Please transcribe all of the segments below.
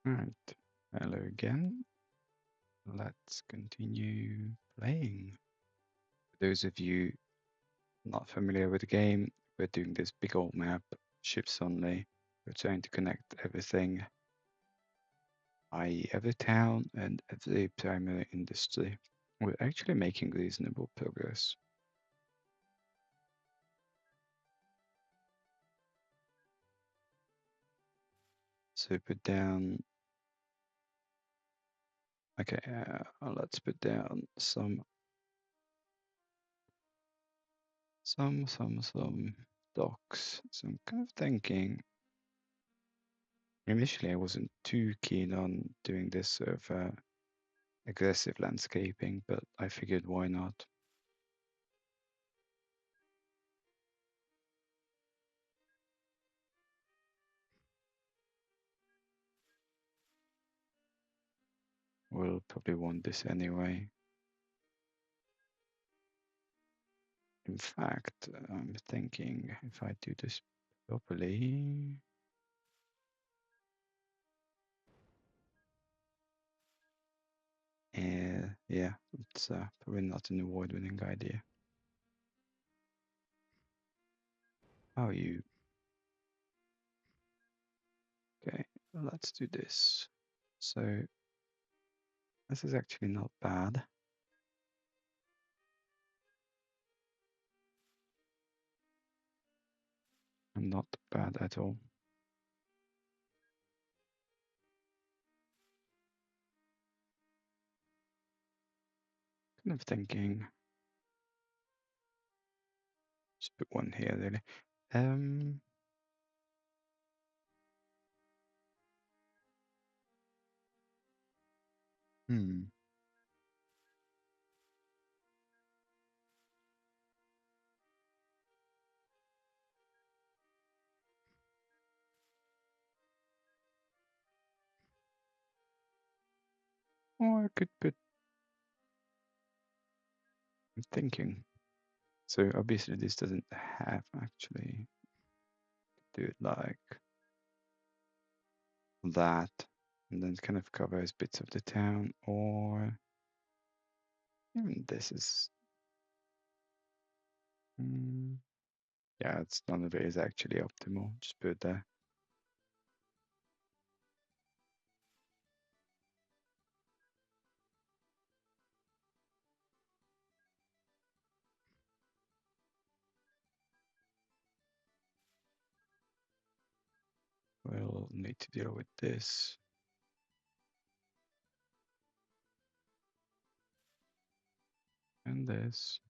Right. Hello again. Let's continue playing. For those of you not familiar with the game, we're doing this big old map, ships only. We're trying to connect everything, i.e. every town and every primary industry. We're actually making reasonable progress. So put down, okay, let's put down some docks. So I'm kind of thinking, initially I wasn't too keen on doing this sort of aggressive landscaping, but I figured why not? We'll probably want this anyway. In fact, I'm thinking if I do this properly, yeah, it's probably not an award-winning idea. How are you? Okay, let's do this. So this is actually not bad. Not bad at all. Kind of thinking, just put one here really. Um, hmm. Or I could put. I'm thinking. So obviously this doesn't have actually do it like that, and then kind of covers bits of the town, or even this is, mm, yeah, it's none of it is actually optimal. Just put it there. We'll need to deal with this and this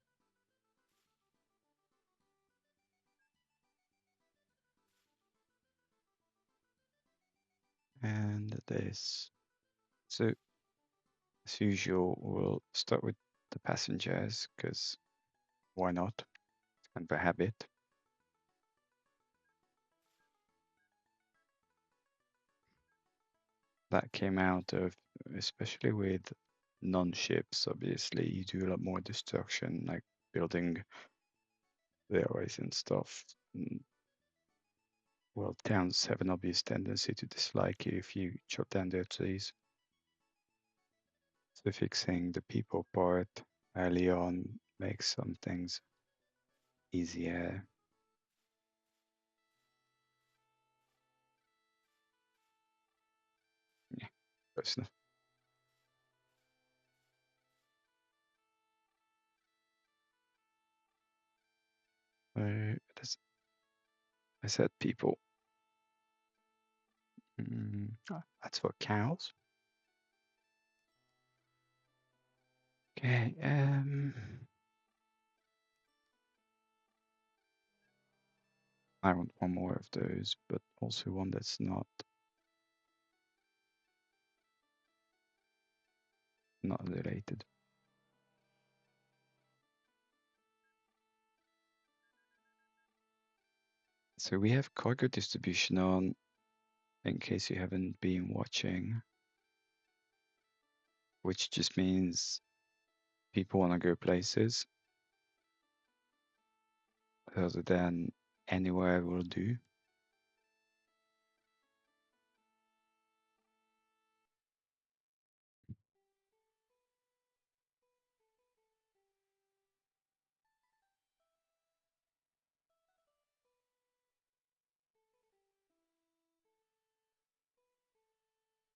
and this. So as usual, we'll start with the passengers because why not? It's kind of a habit. That came out of, especially with non-ships, obviously, you do a lot more destruction, like building railways and stuff. Well, towns have an obvious tendency to dislike you if you chop down their trees. So fixing the people part early on makes some things easier. Yeah, personal. So I said people. That's for cows. Okay. I want one more of those, but also one that's not related. So we have cargo distribution on, in case you haven't been watching, which just means people want to go places other than anywhere will do.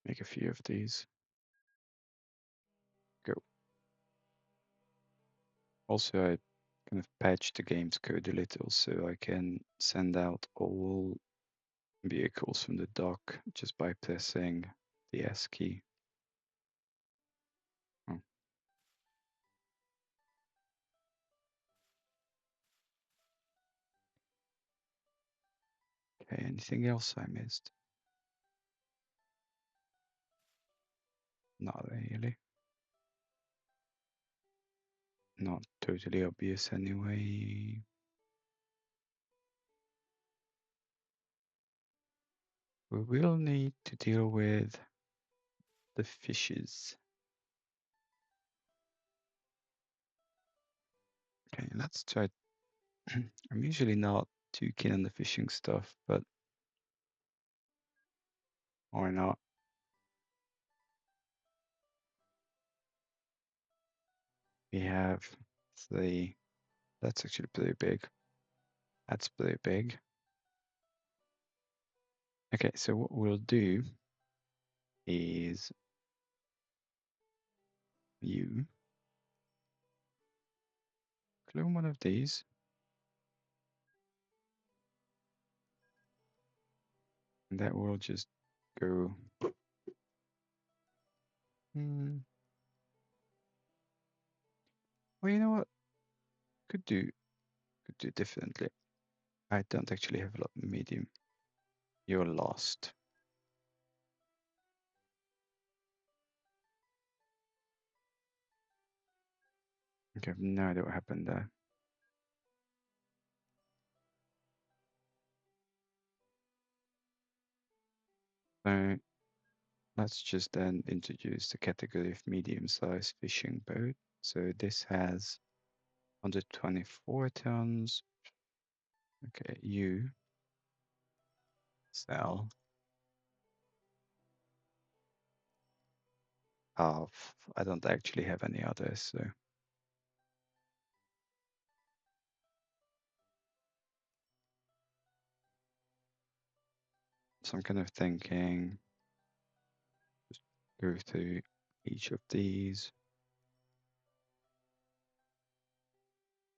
Make a few of these. Go. Also, I kind of patched the game's code a little so I can send out all vehicles from the dock just by pressing the S key. Oh. Okay, anything else I missed? Not really. Not totally obvious anyway. We will need to deal with the fishes. Okay, let's try. I'm usually not too keen on the fishing stuff, but why not? We have the. That's actually pretty big. That's pretty big. Okay, so what we'll do is you clone one of these. And that will just go. Well, you know what? Could do differently. I don't actually have a lot of medium. You're lost. Okay, I have no idea what happened there. So let's just then introduce the category of medium-sized fishing boat. So this has 124 tons. Okay, you sell half. I don't actually have any others, so I'm kind of thinking just go through each of these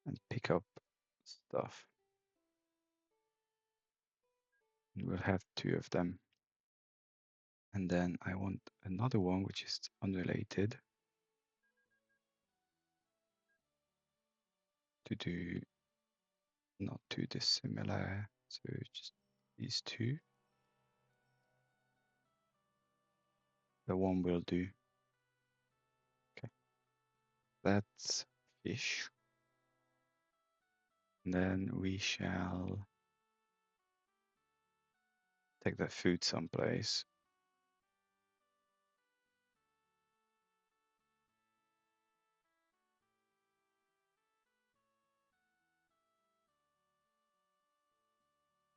and pick up stuff. We'll have two of them. And then I want another one which is unrelated to do not too dissimilar. So just these two. The one will do. Okay. That's fish. And then we shall take that food someplace.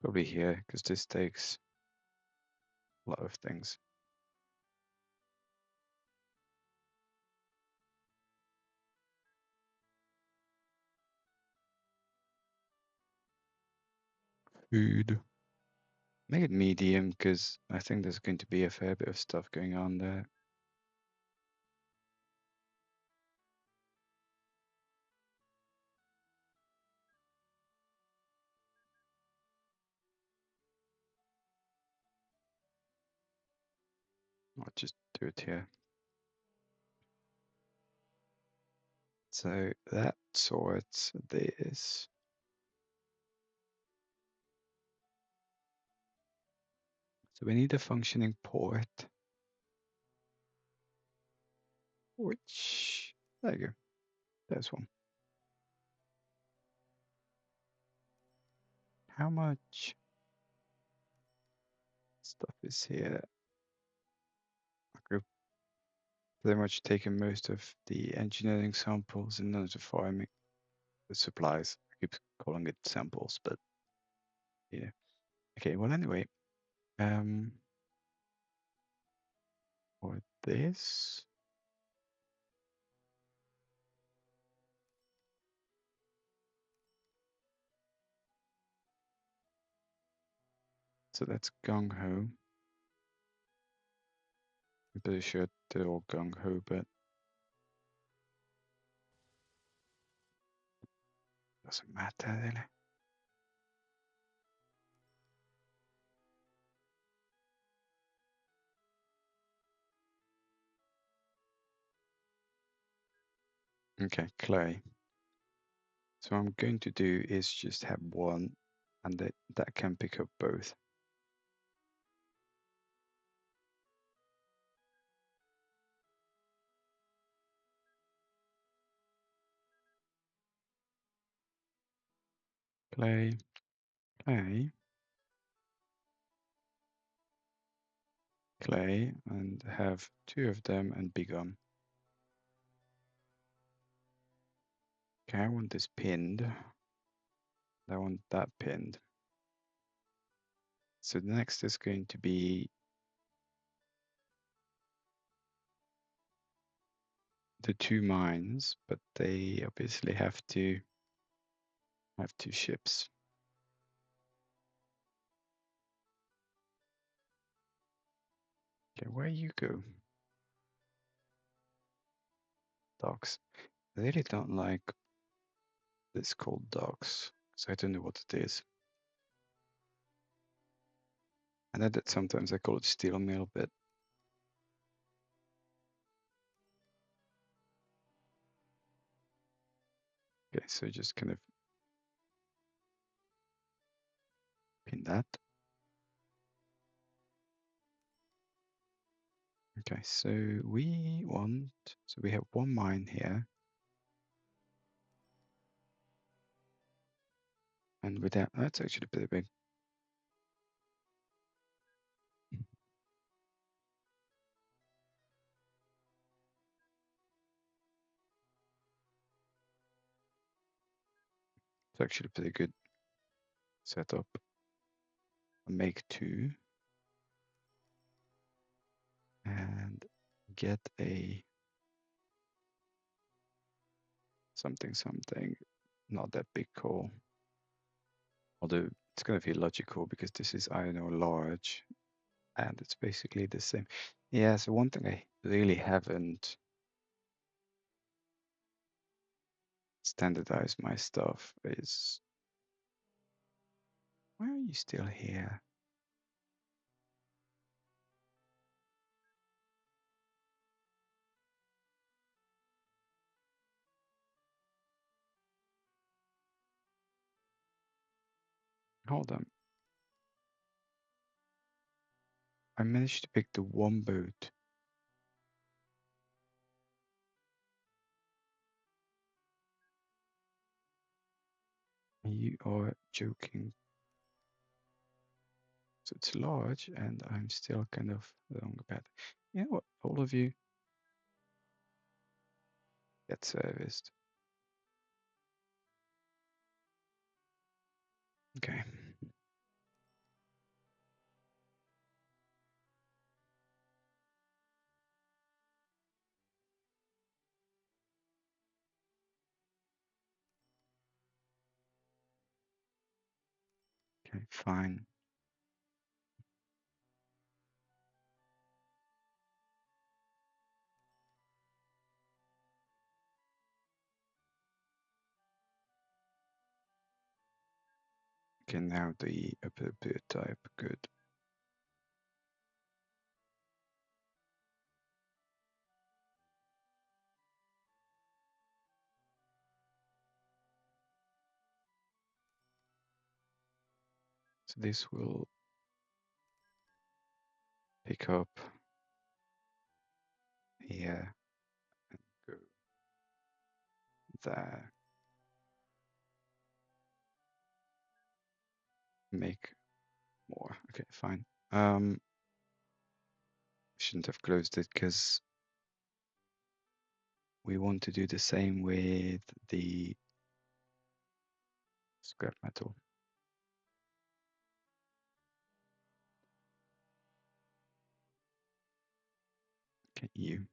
Probably here, because this takes a lot of things. Food. Make it medium, because I think there's going to be a fair bit of stuff going on there. I'll just do it here. So that sorts this. So we need a functioning port, which, there you go, there's one. How much stuff is here? I've pretty much taken most of the engineering samples and none of the farming, the supplies. I keep calling it samples, but yeah. Okay, well anyway, for this, so that's gung ho. pretty sure they're all gung-ho, but doesn't matter really. Okay, clay. So what I'm going to do is just have one, and that can pick up both. Clay, clay, clay, and have two of them and begun. Okay, I want this pinned. I want that pinned. So the next is going to be the two mines, but they obviously have to have two ships. Okay, where you go? Docks. I really don't like this called docks, so I don't know what it is. I know that sometimes I call it steel mill, but okay, so just kind of pin that. Okay, so we have one mine here. And with that's actually pretty big. It's actually pretty good setup. Make two and get a something, not that big coal. Although it's going to be logical because this is iron ore large and it's basically the same. Yeah, so one thing I really haven't standardized my stuff is, why are you still here? Hold on. I managed to pick the one boat. You are joking. So it's large and I'm still kind of wrong about it. You know what? All of you get serviced. Okay. Okay, fine. Okay, now the appropriate type. Good. So this will pick up here and go there. Make more. Okay, fine. Shouldn't have closed it because we want to do the same with the scrap metal. Okay, you.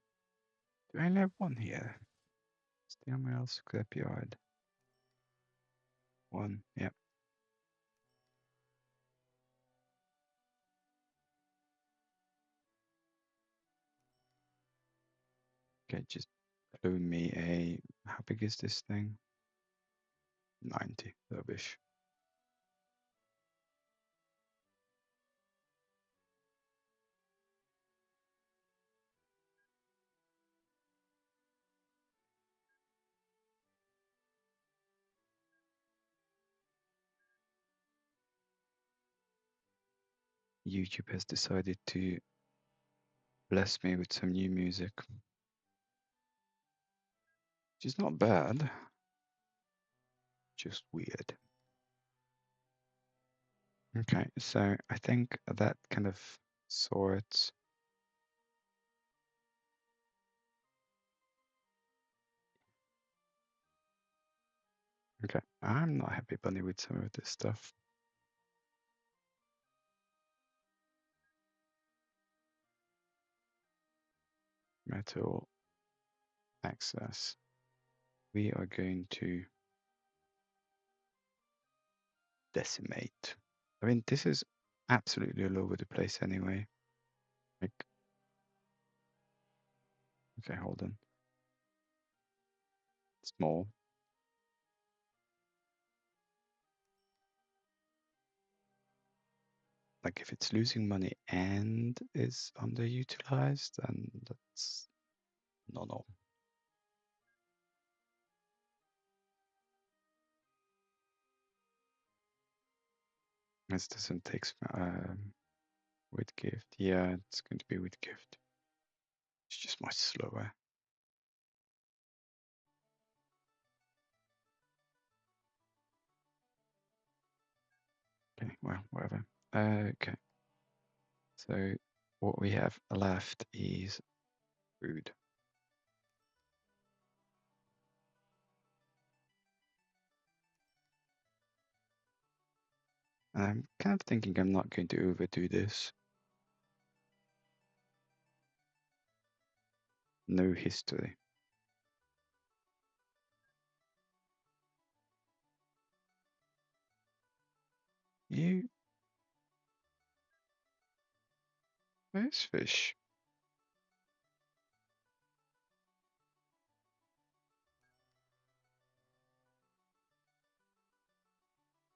Do I only have one here? Steel mill, scrapyard. One, yeah. Okay, just clue me a. How big is this thing? 90. Rubbish. YouTube has decided to bless me with some new music, which is not bad, just weird. Okay, so I think that kind of sorts. Okay, I'm not happy bunny with some of this stuff. Metal access. We are going to decimate. I mean, this is absolutely all over the place anyway. Like, okay, hold on. Small. Like if it's losing money and is underutilized, then that's no. This doesn't take with gift. Yeah, it's going to be with gift. It's just much slower. Okay, well, whatever. Okay. So what we have left is food. And I'm kind of thinking I'm not going to overdo this. No history. Where's fish?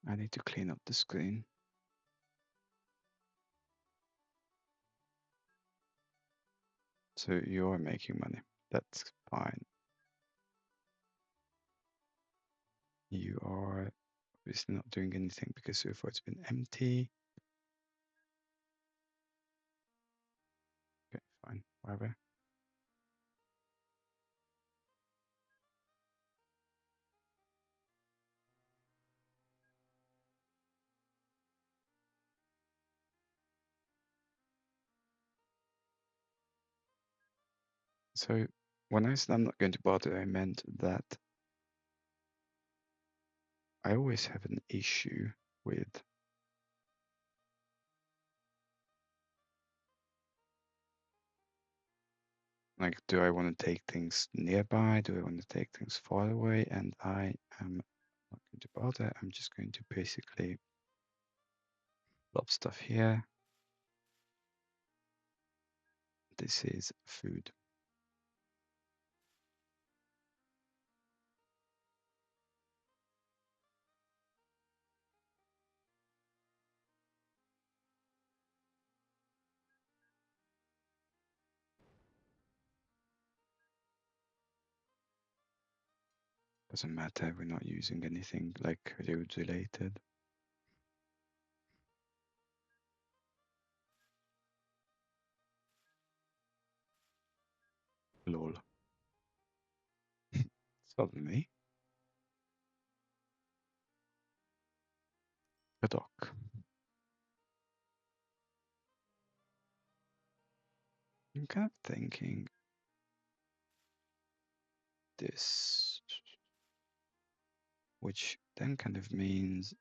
I need to clean up the screen. So you're making money. That's fine. You are obviously not doing anything because so far it's been empty. Okay, fine, whatever. So when I said I'm not going to bother, I meant that I always have an issue with like, do I want to take things nearby? Do I want to take things far away? And I am not going to bother. I'm just going to basically plop stuff here. This is food. Doesn't matter, we're not using anything like road related. Lol. Suddenly, a dock. I'm kind of thinking this, which then kind of means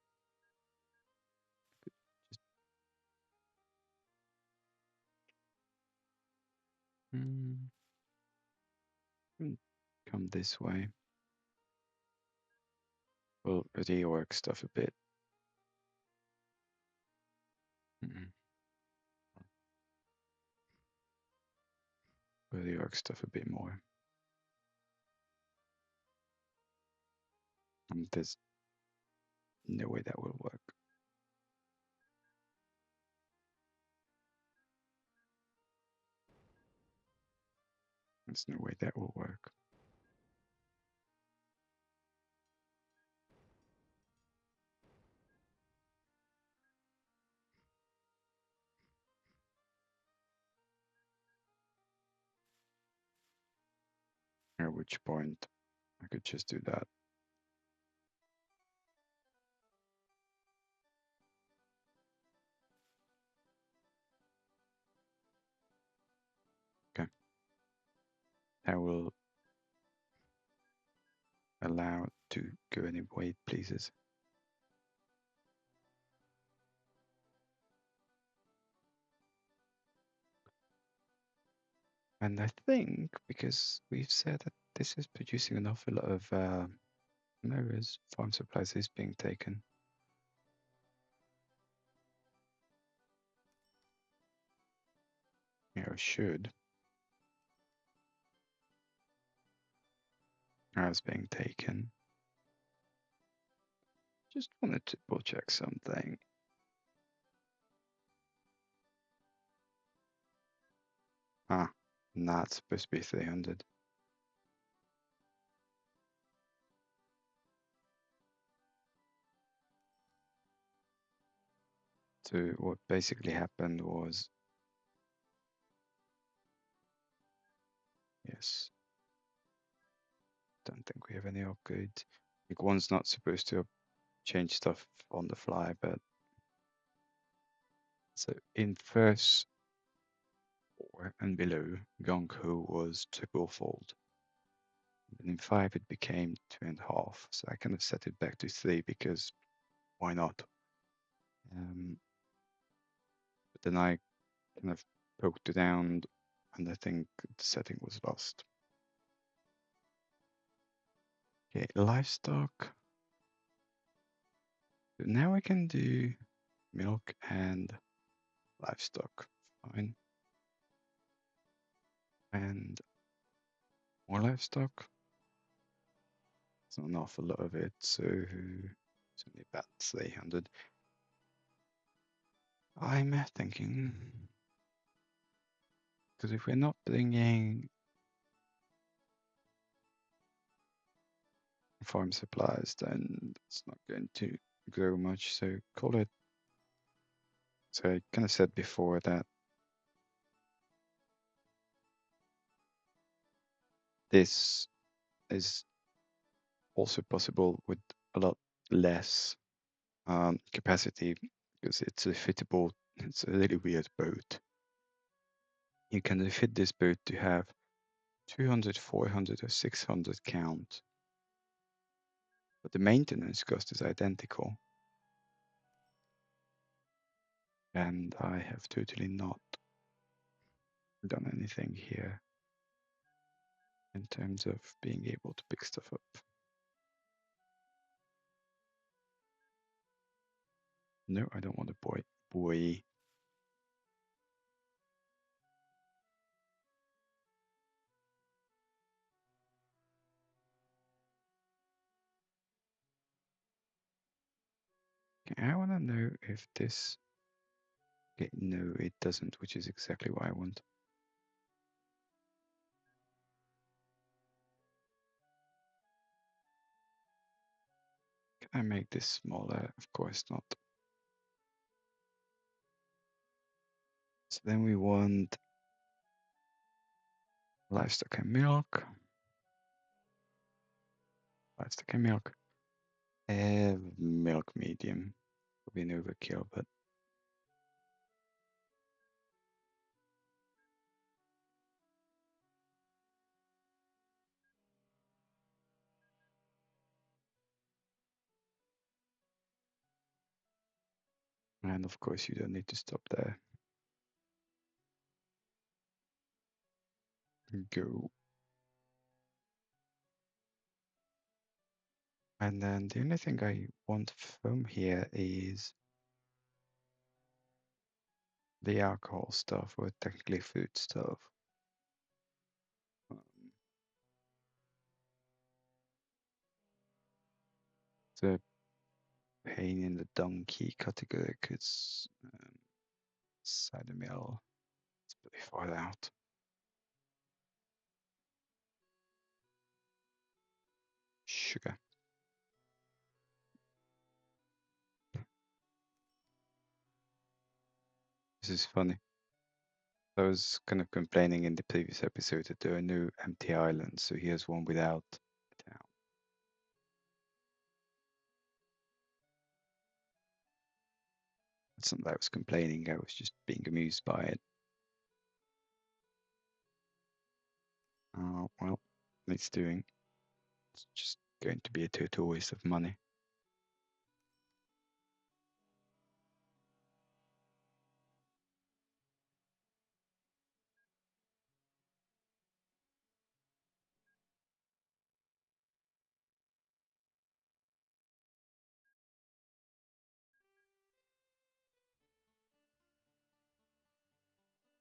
hmm, come this way. We'll rework stuff a bit. We'll rework stuff a bit more. There's no way that will work. There's no way that will work. At which point I could just do that. Okay. I will allow it to go any way it pleases. And I think because we've said that this is producing an awful lot of mirrors, farm supplies is being taken. Yeah, should. As being taken. Just wanted to double check something. Ah, not supposed to be 300. So what basically happened was, yes, don't think we have any upgrades. Like one's not supposed to change stuff on the fly, but so in FIRS 4 and below, Gonko was triple fold. And in 5 it became 2.5. So I kind of set it back to 3 because why not? But then I kind of poked it down and I think the setting was lost. Okay, livestock. So now I can do milk and livestock. Fine. And more livestock. It's not an awful lot of it, so it's only about 300. I'm thinking, because if we're not bringing farm supplies, then it's not going to grow much. So call it. So I kind of said before that this is also possible with a lot less capacity because it's a fittable. It's a really weird boat. You can refit this boat to have 200, 400, or 600 count, but the maintenance cost is identical. And I have totally not done anything here in terms of being able to pick stuff up. No, I don't want a boy. Boy. Okay, I want to know if this. Okay, no, it doesn't, which is exactly what I want. Can I make this smaller? Of course not. So then we want livestock and milk. Livestock and milk. Milk medium. Probably an overkill, but and of course you don't need to stop there. Go. And then the only thing I want from here is the alcohol stuff, or technically food stuff. Um, the pain in the donkey category because cider mill is pretty far out. Sugar. This is funny. I was kind of complaining in the previous episode that there are no empty islands, so here's one without a town. It's not that I was complaining, I was just being amused by it. Oh, well, it's doing. It's just going to be a total waste of money.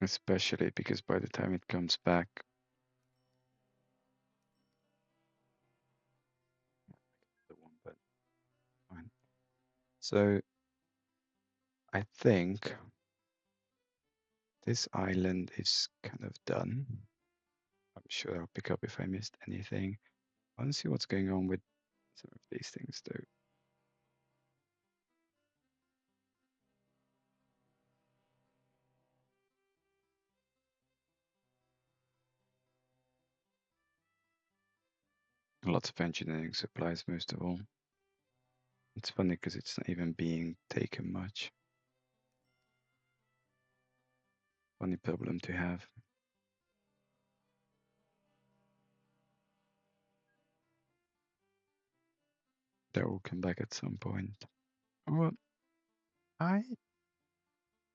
Especially because by the time it comes back, the one, but fine. So I think this island is kind of done. I'm sure I'll pick up if I missed anything. I want to see what's going on with some of these things though. Lots of engineering supplies, most of all. It's funny because it's not even being taken much. Funny problem to have. That will come back at some point. Well, I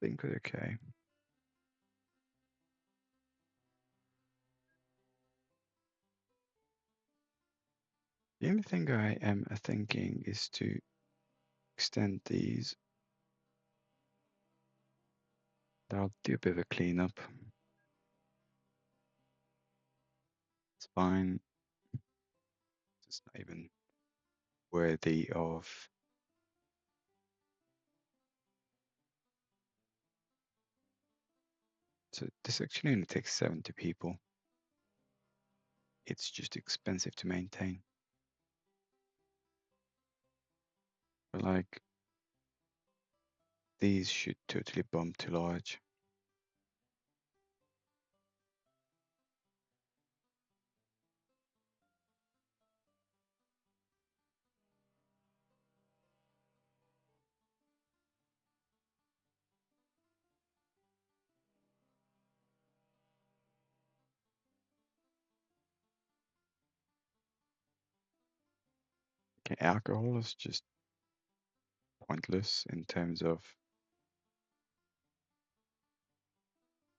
think we're okay. The only thing I am thinking is to extend these. I'll do a bit of a cleanup. It's fine. It's not even worthy of. So this actually only takes 70 people. It's just expensive to maintain. But like, these should totally bump to large. Okay, alcohol is just pointless in terms of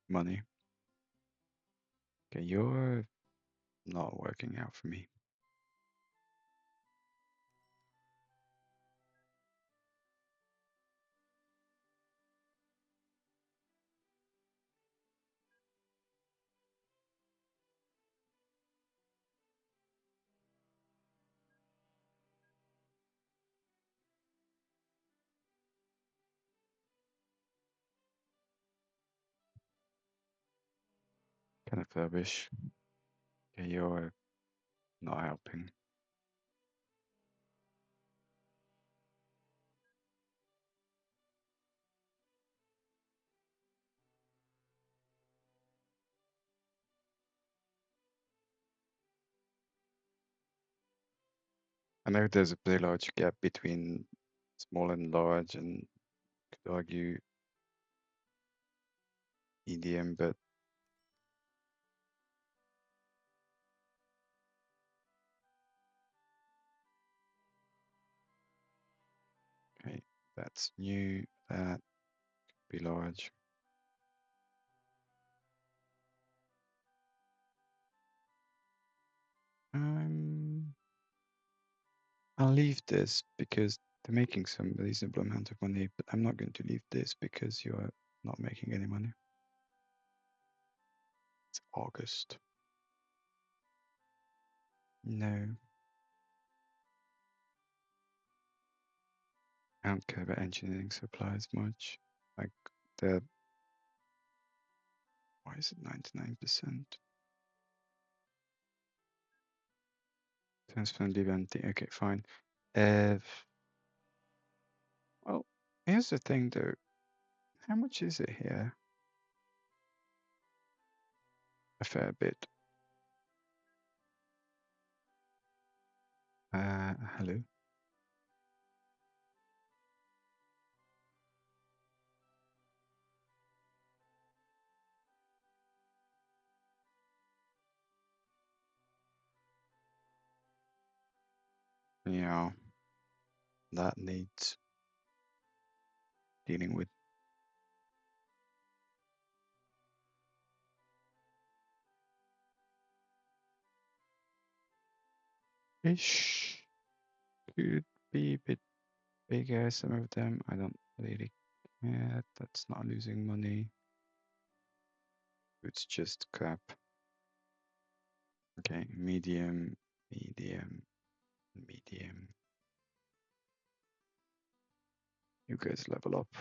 money. Okay, you're not working out for me. Kind of rubbish. Okay, you're not helping. I know there's a pretty large gap between small and large, and could argue EDM, but okay, that's new. That could be large. I'll leave this because they're making some reasonable amount of money, but I'm not going to leave this because you're not making any money. It's August. No. I don't care about engineering supplies much. Like the why is it 99%? Transfer leave empty. Okay, fine. Well, here's the thing though. How much is it here? A fair bit. Hello. Yeah, that needs dealing with. Ish could be a bit bigger. Some of them I don't really care. That's not losing money. It's just crap. Okay, medium, medium, medium. You guys level up.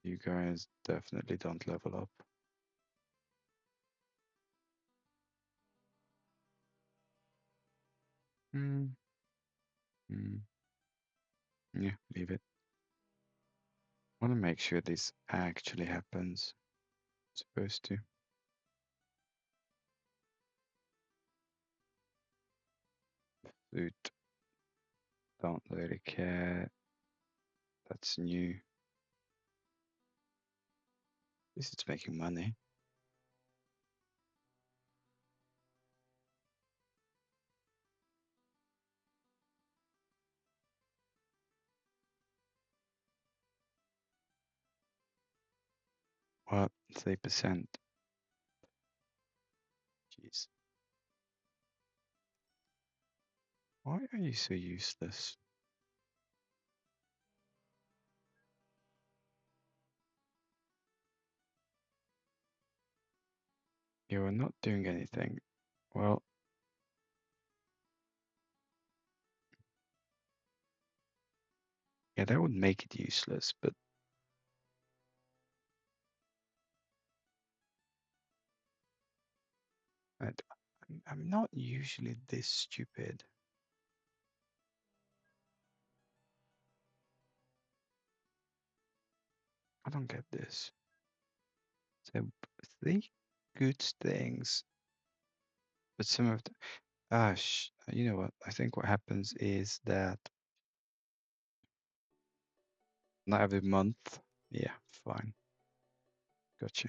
You guys definitely don't level up. Hmm. Hmm. Yeah, leave it. I want to make sure this actually happens. It's supposed to. Food. Don't really care. That's new. This is making money. What? 3%. Jeez. Why are you so useless? You are not doing anything. Well, yeah, that would make it useless, but I'm not usually this stupid. I don't get this. So, three good things, but some of the. You know what? I think what happens is that not every month. Yeah, fine. Gotcha.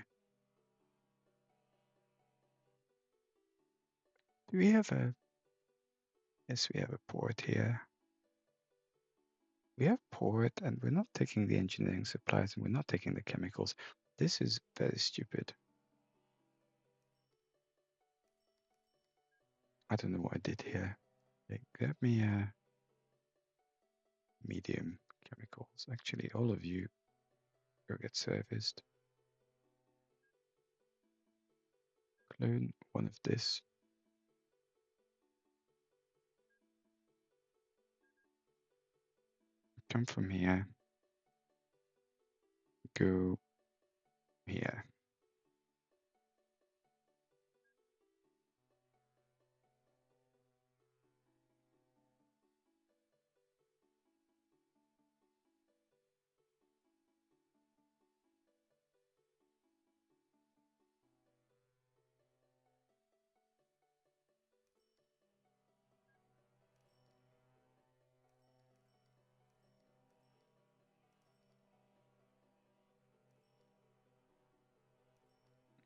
Do we have a. Yes, we have a port here. We have port, and we're not taking the engineering supplies, and we're not taking the chemicals. This is very stupid. I don't know what I did here. Okay, grab me medium chemicals. Actually, all of you go get serviced. Clone one of this. Come from here. Go here.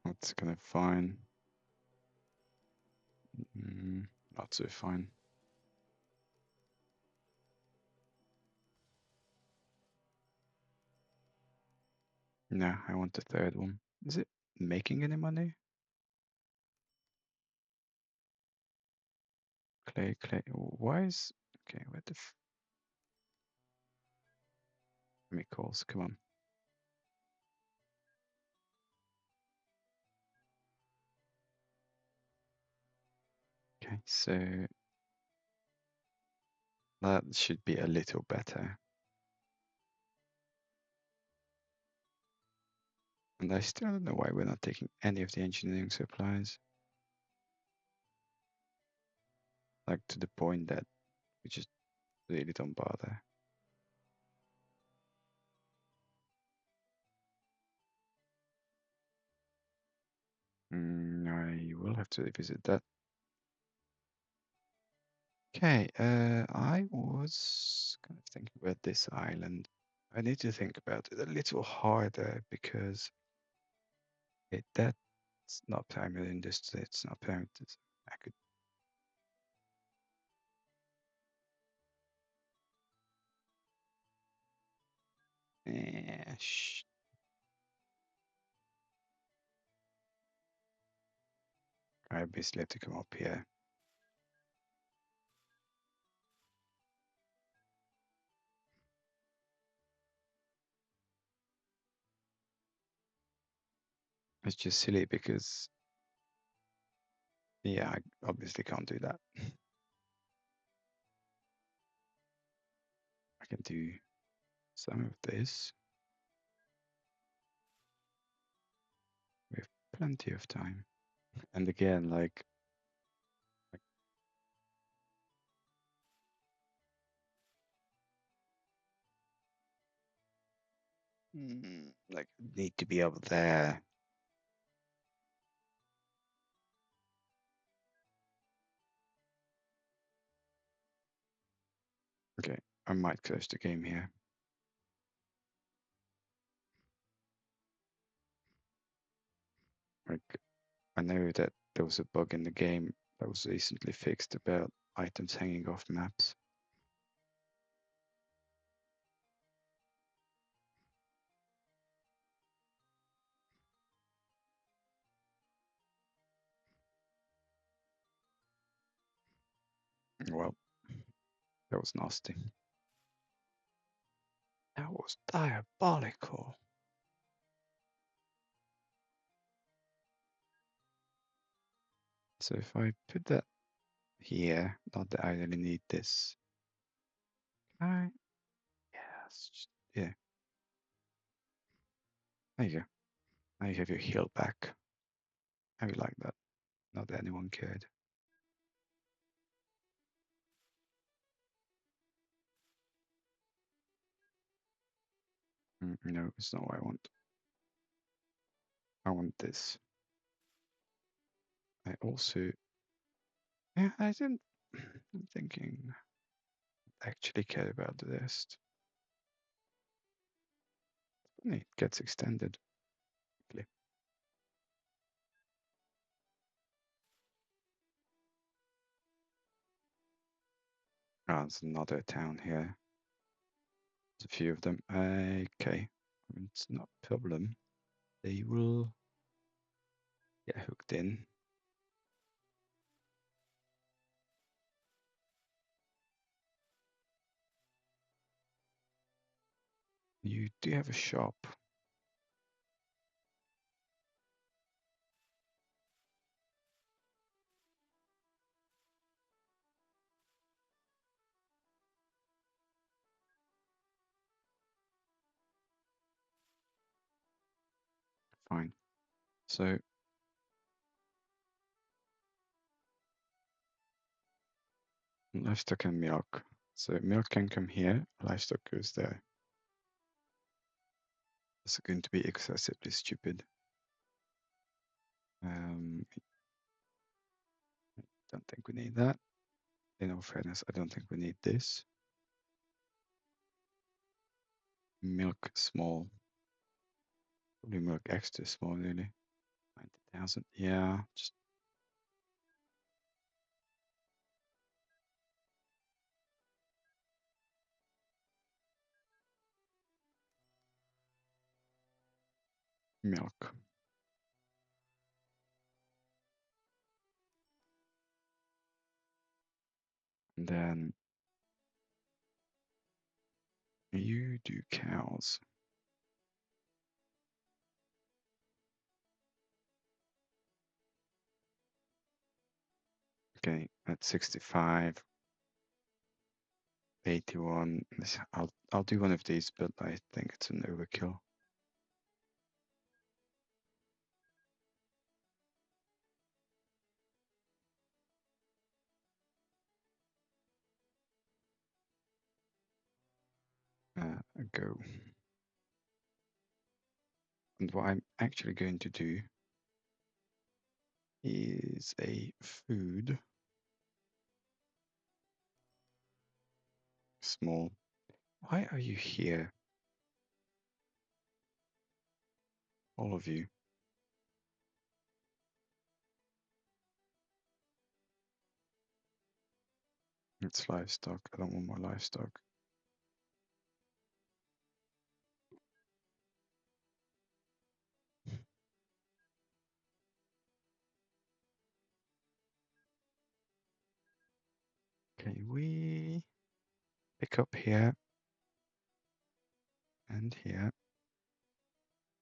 That's kind of fine. Not so fine. No, I want the third one. Is it making any money? Clay. Why is... Okay, where the chemicals? Come on. Okay, so that should be a little better. And I still don't know why we're not taking any of the engineering supplies. Like to the point that we just really don't bother. I will have to revisit that. Okay, I was kind of thinking about this island. I need to think about it a little harder because that's not primary industry, it's not primary. I could. I basically have to come up here. It's just silly because, yeah, I obviously can't do that. I can do some of this. We have plenty of time. And again, like need to be up there. Okay, I might close the game here. Like, I know that there was a bug in the game that was recently fixed about items hanging off maps. Well, that was nasty. That was diabolical. So if I put that here, not that I really need this. Can I? Yes. Yeah. There you go. Now you have your heal back. How you like that? Not that anyone cared. No, it's not what I want. I want this. I also, yeah, I didn't. I'm thinking, actually care about the rest. It gets extended. Oh, there's another town here. There's a few of them. Okay, it's not a problem. They will get hooked in. You do have a shop. Fine. So livestock and milk. So milk can come here, livestock goes there. It's going to be excessively stupid. Don't think we need that. In all fairness, I don't think we need this. Milk small. Probably milk extra small, really. 90,000. Yeah, just milk. And then you do cows. Okay, at 65, 81. I'll do one of these, but I think it's an overkill. go. And what I'm actually going to do is a food, small. Why are you here? All of you. It's livestock. I don't want more livestock. Okay, we pick up here and here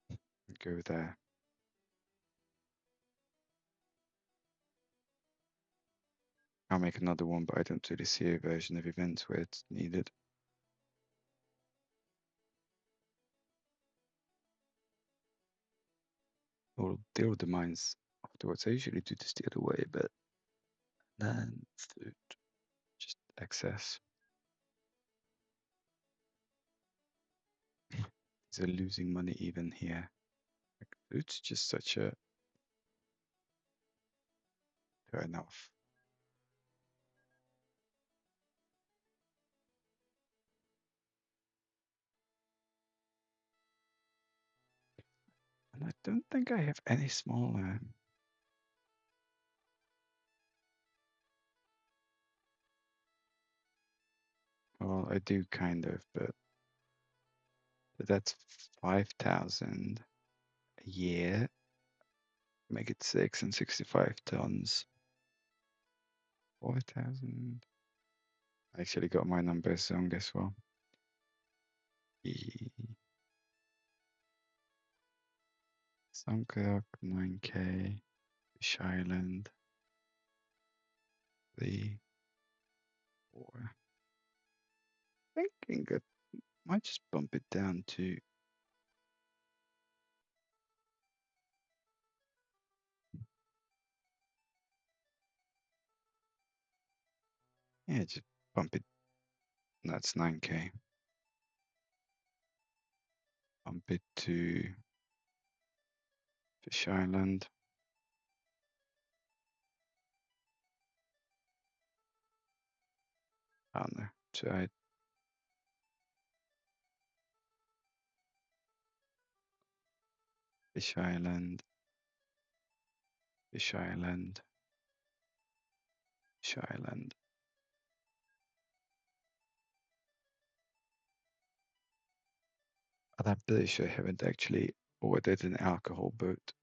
and go there. I'll make another one, but I don't really see a version of events where it's needed. Or deal with the mines afterwards. I usually do this the other way, but then food, just excess. They're losing money even here. Like, food's just such a fair enough. And I don't think I have any smaller. Well, I do kind of, but that's 5,000 a year. Make it 6 and 65 tons. 4,000. I actually got my numbers wrong as well. Sunkerk, 9K. Fish Island, 3, 4. Thinking I might just bump it down to yeah, just bump it. That's 9K. Bump it to Fish Island. I don't know. Try Fish Island, Fish Island, Fish Island. And I'm pretty sure I haven't actually ordered an alcohol boat.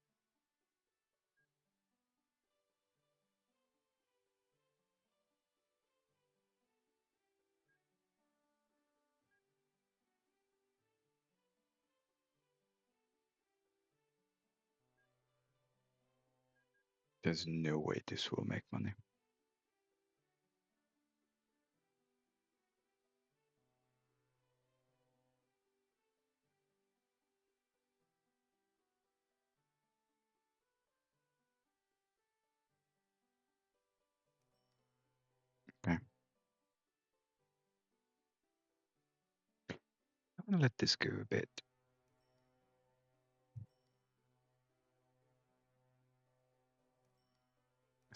There's no way this will make money. Okay. I'm gonna let this go a bit.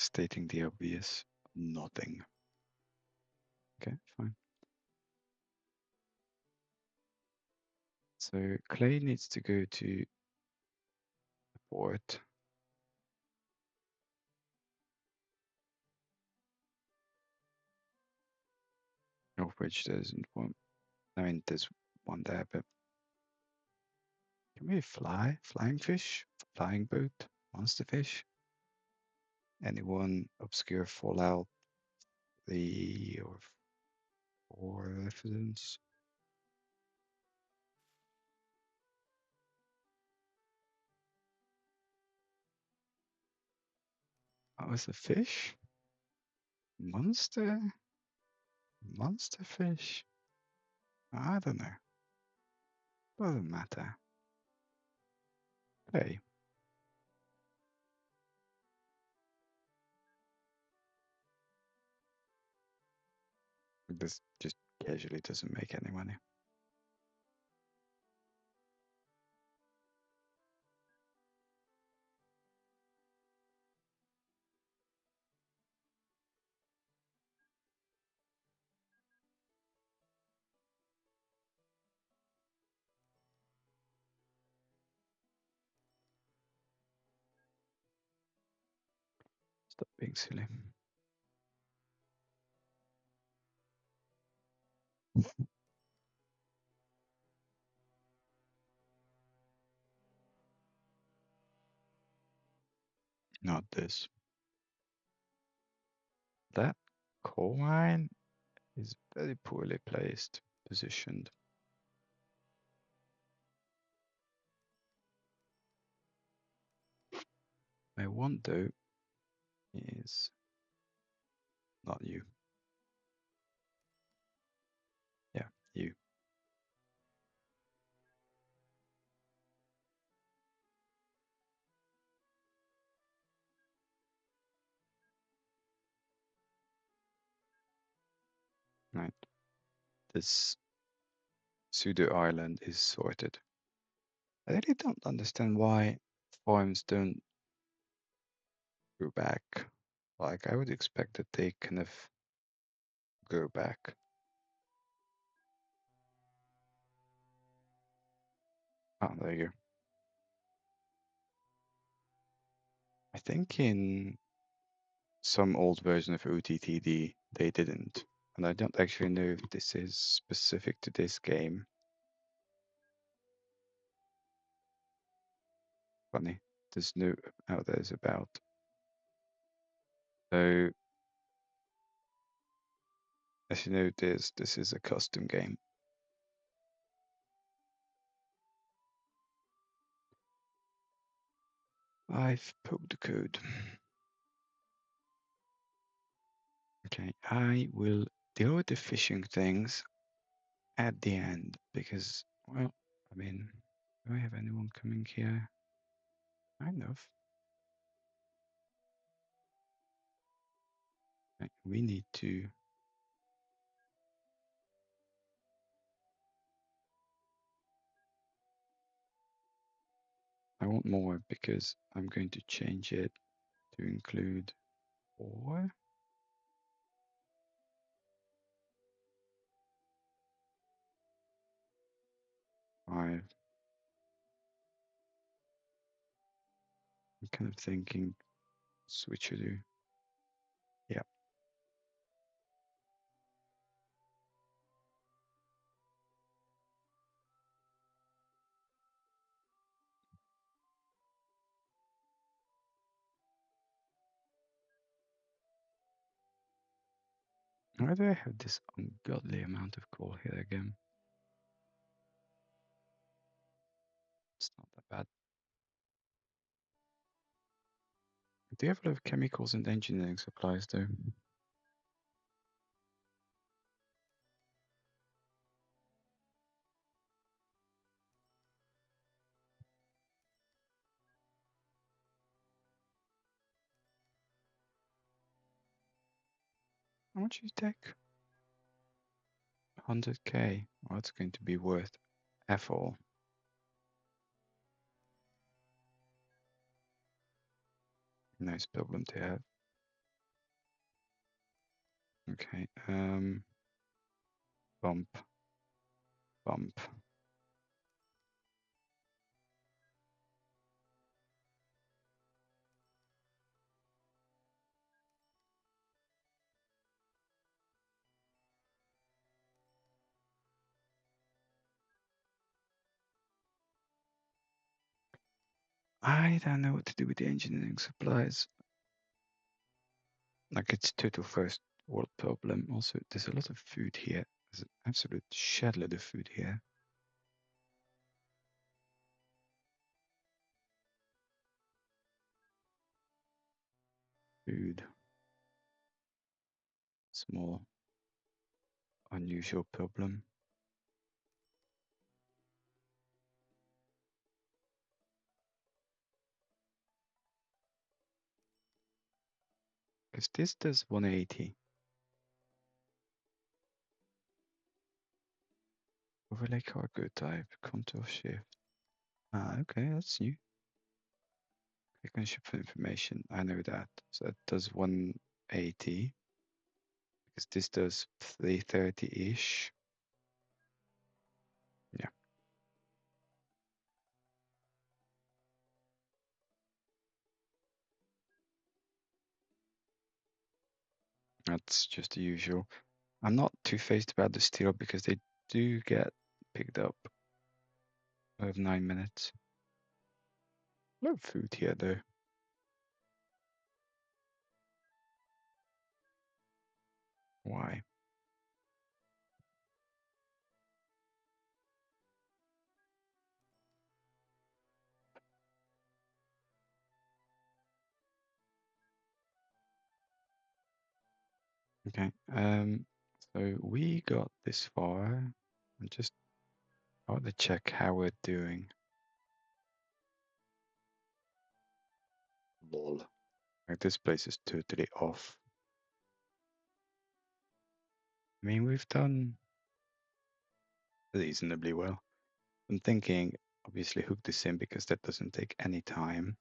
Stating the obvious, nothing. Okay, fine. So clay needs to go to the port. Of which there isn't one. I mean, there's one there, but can we fly? Flying fish? Flying boat? Monster fish? Anyone obscure Fallout the or reference? Oh, it's a fish? Monster? Monster fish? I don't know. Doesn't matter. Hey, this just casually doesn't make any money. Stop being silly. Not this. That coal mine is very poorly placed, positioned. My want though is not you. Yeah, you. Right. This pseudo island is sorted. I really don't understand why farms don't go back. Like, I would expect that they kind of go back. Oh, there you go. I think in some old version of OTTD, they didn't. And I don't actually know if this is specific to this game. Funny. There's no out there's about. So, as you know, this is a custom game. I've poked the code. Okay, I will deal with the fishing things at the end because, well, I mean, do I have anyone coming here? Kind of. Right, we need to. I want more because I'm going to change it to include 4, 5. I'm kind of thinking switcheroo. Yeah. Why do I have this ungodly amount of coal here again? It's not that bad. Do you have a lot of chemicals and engineering supplies though? How much you take? 100k. Well, that's going to be worth F all. Nice problem to have. Okay. Bump. Bump. I don't know what to do with the engineering supplies. Like, it's total first world problem. Also, there's a lot of food here. There's an absolute shed load of food here. Food. Small. Unusual problem. Because this does 180. Overlay cargo type. Contour shift. Ah, okay, that's new. Click on ship for information. I know that. So that does 180. Because this does 330-ish. Yeah. that's just the usual. I'm not too phased about the steel because they do get picked up over 9 minutes. No food here though. Why? Okay. So we got this far. I want to check how we're doing. Lol. Like this place is totally off. I mean, we've done reasonably well. I'm thinking, obviously, hook this in because that doesn't take any time.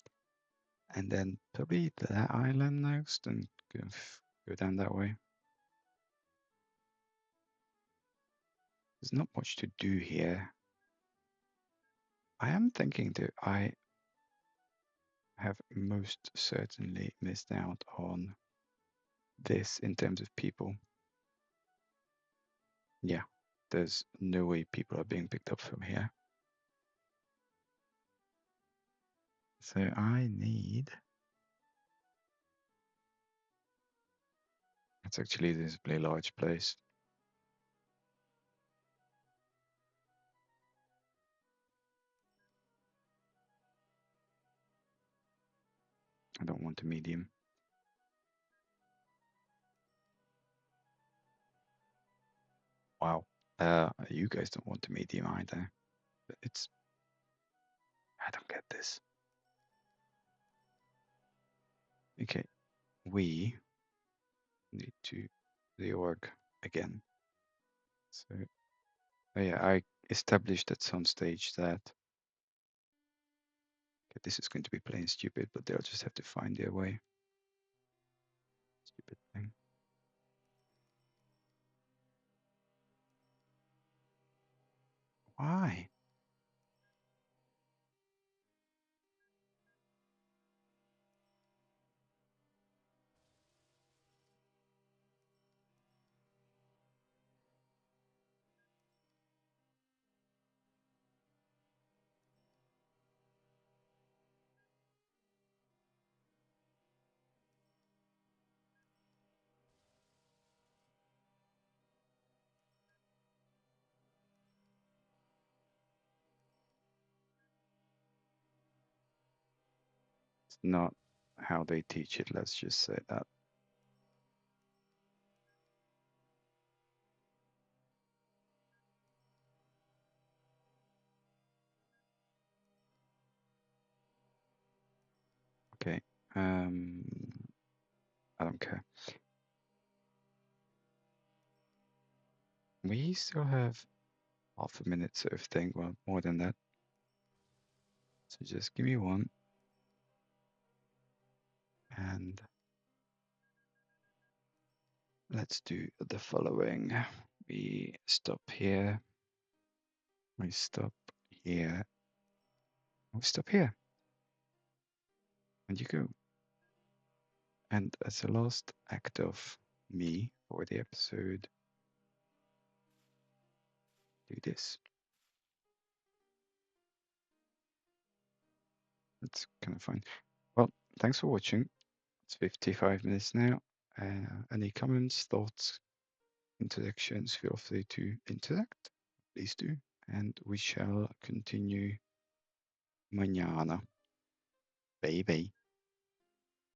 And then probably that island next and go down that way. There's not much to do here. I am thinking that I have most certainly missed out on this in terms of people. Yeah, there's no way people are being picked up from here. So I need... It's actually a reasonably large place. I don't want a medium. Wow. You guys don't want a medium either. It's... I don't get this. Okay, we need to reorg again. So, yeah, I established at some stage that okay, this is going to be plain stupid, but they'll just have to find their way. Stupid thing. Why? It's not how they teach it, let's just say that. Okay. I don't care. We still have half a minute sort of thing. Well, more than that. So just give me one. And let's do the following. We stop here. We stop here. We stop here. And you go. And as a last act of me for the episode, do this. That's kind of fun. Well, thanks for watching. It's 55 minutes now. Any comments, thoughts, interactions, feel free to interact. Please do. And we shall continue mañana. Bye bye.